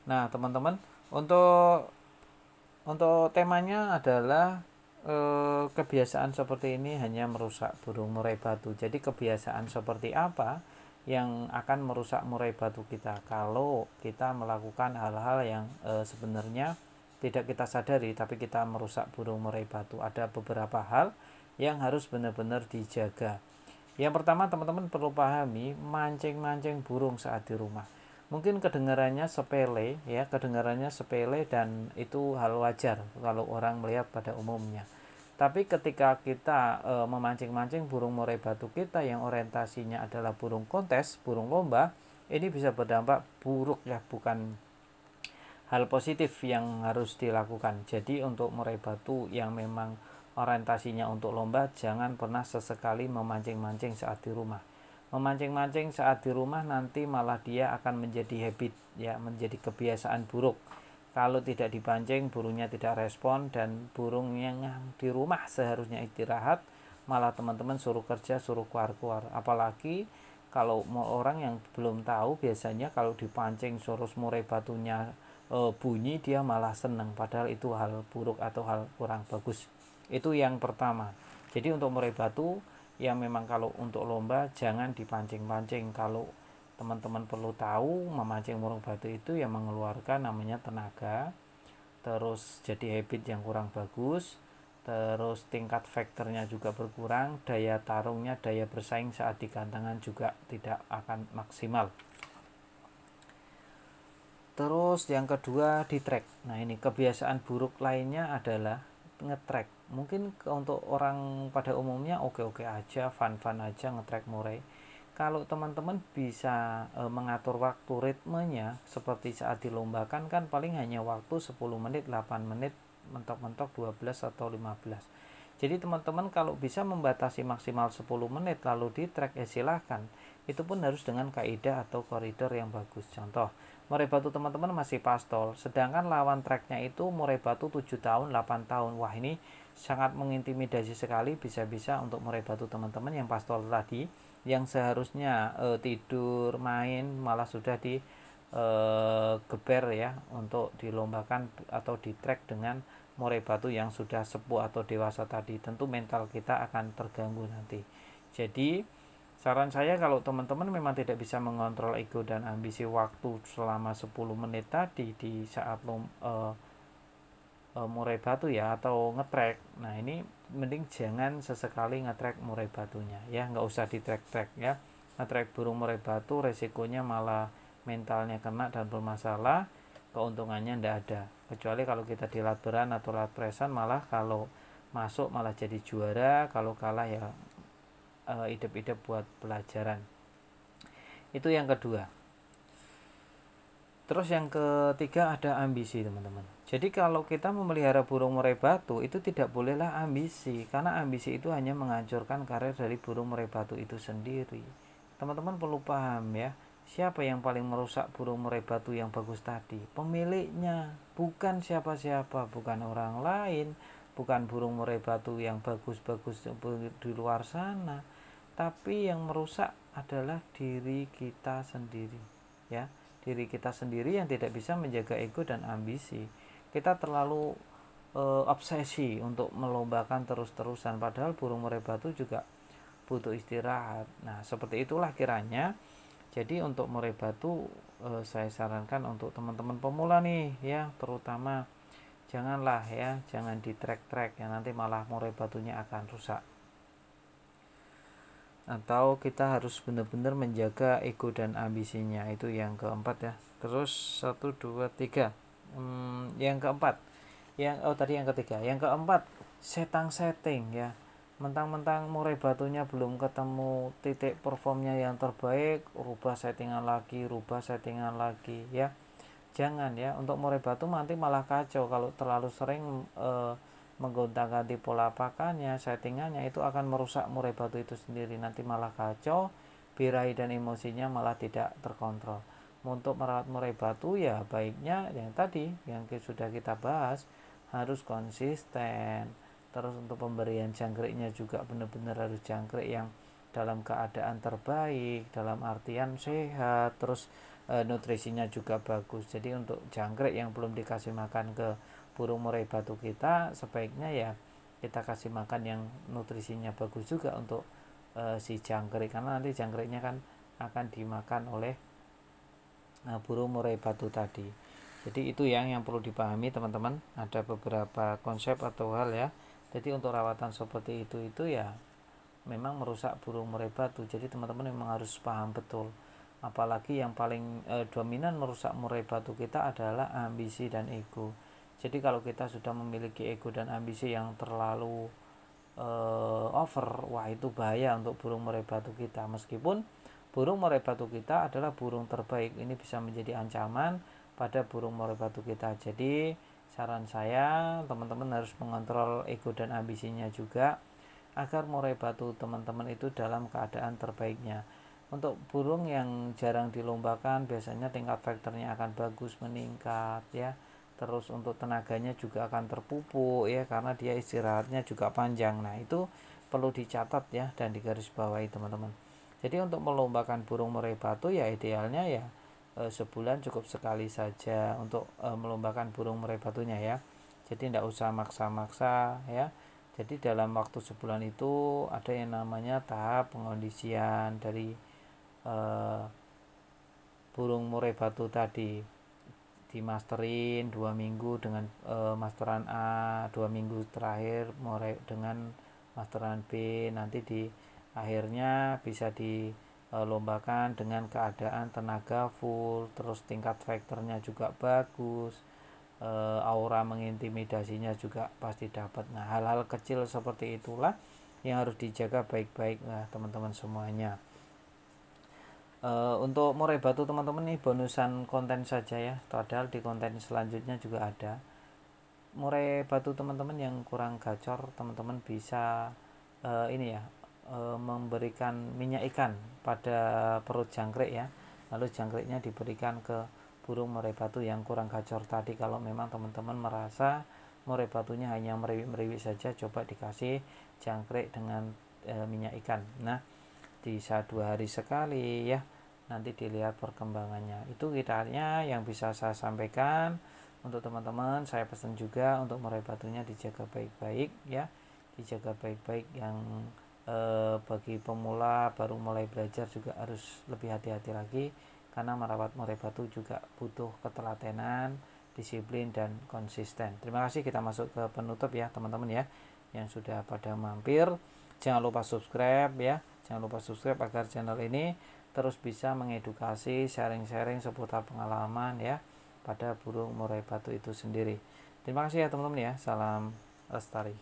Nah, teman-teman, untuk temanya adalah kebiasaan seperti ini hanya merusak burung murai batu. Jadi kebiasaan seperti apa yang akan merusak murai batu kita kalau kita melakukan hal-hal yang sebenarnya tidak kita sadari tapi kita merusak burung murai batu. Ada beberapa hal yang harus benar-benar dijaga. Yang pertama, teman-teman perlu pahami mancing-mancing burung saat di rumah. Mungkin kedengarannya sepele ya, kedengarannya sepele dan itu hal wajar kalau orang melihat pada umumnya. Tapi ketika kita memancing-mancing burung murai batu kita yang orientasinya adalah burung kontes, burung lomba, ini bisa berdampak buruk ya, bukan hal positif yang harus dilakukan. Jadi untuk murai batu yang memang orientasinya untuk lomba, jangan pernah sesekali memancing-mancing saat di rumah. Memancing-mancing saat di rumah nanti malah dia akan menjadi habit ya, menjadi kebiasaan buruk. Kalau tidak dipancing, burungnya tidak respon dan burung yang di rumah seharusnya istirahat, malah teman-teman suruh kerja, suruh keluar-keluar. Apalagi kalau orang yang belum tahu, biasanya kalau dipancing terus murai batunya bunyi, dia malah senang, padahal itu hal buruk atau hal kurang bagus. Itu yang pertama. Jadi untuk murai batu yang memang kalau untuk lomba jangan dipancing-pancing. Kalau teman-teman perlu tahu, memancing murai batu itu yang mengeluarkan namanya tenaga, terus jadi habit yang kurang bagus, terus tingkat faktornya juga berkurang, daya tarungnya, daya bersaing saat di gantangan juga tidak akan maksimal. Terus yang kedua, di track. Nah, ini kebiasaan buruk lainnya adalah ngetrack. Mungkin untuk orang pada umumnya oke-oke aja, fun-fun aja ngetrack murai. Kalau teman-teman bisa mengatur waktu ritmenya seperti saat dilombakan, kan paling hanya waktu 10 menit, 8 menit, mentok-mentok 12 atau 15. Jadi teman-teman kalau bisa membatasi maksimal 10 menit lalu di track ya silahkan. Itu pun harus dengan kaidah atau koridor yang bagus. Contoh, murai batu teman-teman masih pastol, sedangkan lawan tracknya itu murai batu 7 tahun, 8 tahun. Wah, ini sangat mengintimidasi sekali, bisa-bisa untuk murai batu teman-teman yang pastol tadi, yang seharusnya tidur, main, malah sudah di geber ya untuk dilombakan atau di track dengan murai batu yang sudah sepuh atau dewasa tadi. Tentu mental kita akan terganggu nanti. Jadi saran saya kalau teman-teman memang tidak bisa mengontrol ego dan ambisi waktu selama 10 menit tadi di saat murai batu ya atau ngetrek. Nah, ini mending jangan sesekali ngetrek murai batunya ya, nggak usah di trek-trek ya. Ngetrek burung murai batu resikonya malah mentalnya kena dan bermasalah, keuntungannya ndak ada. Kecuali kalau kita di lat beran atau lat presan, malah kalau masuk malah jadi juara, kalau kalah ya idep-idep buat pelajaran. Itu yang kedua. Terus yang ketiga ada ambisi, teman-teman. Jadi kalau kita memelihara burung murai batu itu tidak bolehlah ambisi, karena ambisi itu hanya menghancurkan karir dari burung murai batu itu sendiri. Teman-teman perlu paham ya, siapa yang paling merusak burung murai batu yang bagus tadi? Pemiliknya, bukan siapa-siapa, bukan orang lain, bukan burung murai batu yang bagus-bagus di luar sana, tapi yang merusak adalah diri kita sendiri ya, diri kita sendiri yang tidak bisa menjaga ego dan ambisi. Kita terlalu obsesi untuk melombakan terus-terusan, padahal burung murai batu juga butuh istirahat. Nah, seperti itulah kiranya. Jadi untuk murai batu saya sarankan untuk teman-teman pemula nih ya, terutama janganlah ya, jangan di track-track ya, nanti malah murai batunya akan rusak. Atau kita harus benar-benar menjaga ego dan ambisinya, itu yang keempat ya. Terus 1, 2, 3 yang keempat, tadi yang ketiga, yang keempat setting ya. Mentang-mentang murai batunya belum ketemu titik performnya yang terbaik, rubah settingan lagi ya. Jangan ya, untuk murai batu nanti malah kacau kalau terlalu sering menggonta-ganti pola pakannya, settingannya, itu akan merusak murai batu itu sendiri. Nanti malah kacau, birahi dan emosinya malah tidak terkontrol. Untuk merawat murai batu ya baiknya yang tadi yang sudah kita bahas, harus konsisten. Terus untuk pemberian jangkriknya juga benar-benar harus jangkrik yang dalam keadaan terbaik, dalam artian sehat, terus nutrisinya juga bagus. Jadi untuk jangkrik yang belum dikasih makan ke burung murai batu kita, sebaiknya ya kita kasih makan yang nutrisinya bagus juga untuk si jangkrik, karena nanti jangkriknya kan akan dimakan oleh burung murai batu tadi. Jadi itu yang perlu dipahami teman-teman. Ada beberapa konsep atau hal ya. Jadi untuk rawatan seperti itu ya memang merusak burung murai batu. Jadi teman-teman memang harus paham betul. Apalagi yang paling dominan merusak murai batu kita adalah ambisi dan ego. Jadi kalau kita sudah memiliki ego dan ambisi yang terlalu over, wah itu bahaya untuk burung murai batu kita. Meskipun burung murai batu kita adalah burung terbaik, ini bisa menjadi ancaman pada burung murai batu kita. Jadi saran saya, teman-teman harus mengontrol ego dan ambisinya juga agar murai batu teman-teman itu dalam keadaan terbaiknya. Untuk burung yang jarang dilombakan biasanya tingkat faktornya akan bagus, meningkat ya. Terus untuk tenaganya juga akan terpupuk ya, karena dia istirahatnya juga panjang. Nah itu perlu dicatat ya dan digarisbawahi teman-teman. Jadi untuk melombakan burung murai batu ya idealnya ya sebulan cukup sekali saja untuk melombakan burung murai batunya ya. Jadi tidak usah maksa-maksa ya. Jadi dalam waktu sebulan itu ada yang namanya tahap pengondisian dari burung murai batu tadi, dimasterin 2 minggu dengan masteran A, 2 minggu terakhir murai dengan masteran B, nanti di akhirnya bisa dilombakan dengan keadaan tenaga full, terus tingkat faktornya juga bagus, aura mengintimidasinya juga pasti dapat. Nah hal-hal kecil seperti itulah yang harus dijaga baik-baik lah teman-teman semuanya. Untuk murai batu teman-teman nih bonusan konten saja ya, padahal di konten selanjutnya juga ada. Murai batu teman-teman yang kurang gacor, teman-teman bisa ini ya, memberikan minyak ikan pada perut jangkrik ya, lalu jangkriknya diberikan ke burung murai batu yang kurang gacor tadi. Kalau memang teman-teman merasa murai batunya hanya meriwik-meriwik saja, coba dikasih jangkrik dengan minyak ikan. Nah bisa 2 hari sekali ya, nanti dilihat perkembangannya. Itu kiranya yang bisa saya sampaikan untuk teman-teman. Saya pesan juga untuk murai batunya dijaga baik-baik ya, dijaga baik-baik. Yang bagi pemula baru mulai belajar juga harus lebih hati-hati lagi, karena merawat murai batu juga butuh ketelatenan, disiplin dan konsisten. Terima kasih, kita masuk ke penutup ya teman-teman ya, yang sudah pada mampir. Jangan lupa subscribe ya, jangan lupa subscribe agar channel ini terus bisa mengedukasi, sharing-sharing seputar pengalaman ya pada burung murai batu itu sendiri. Terima kasih ya teman-teman ya, salam lestari.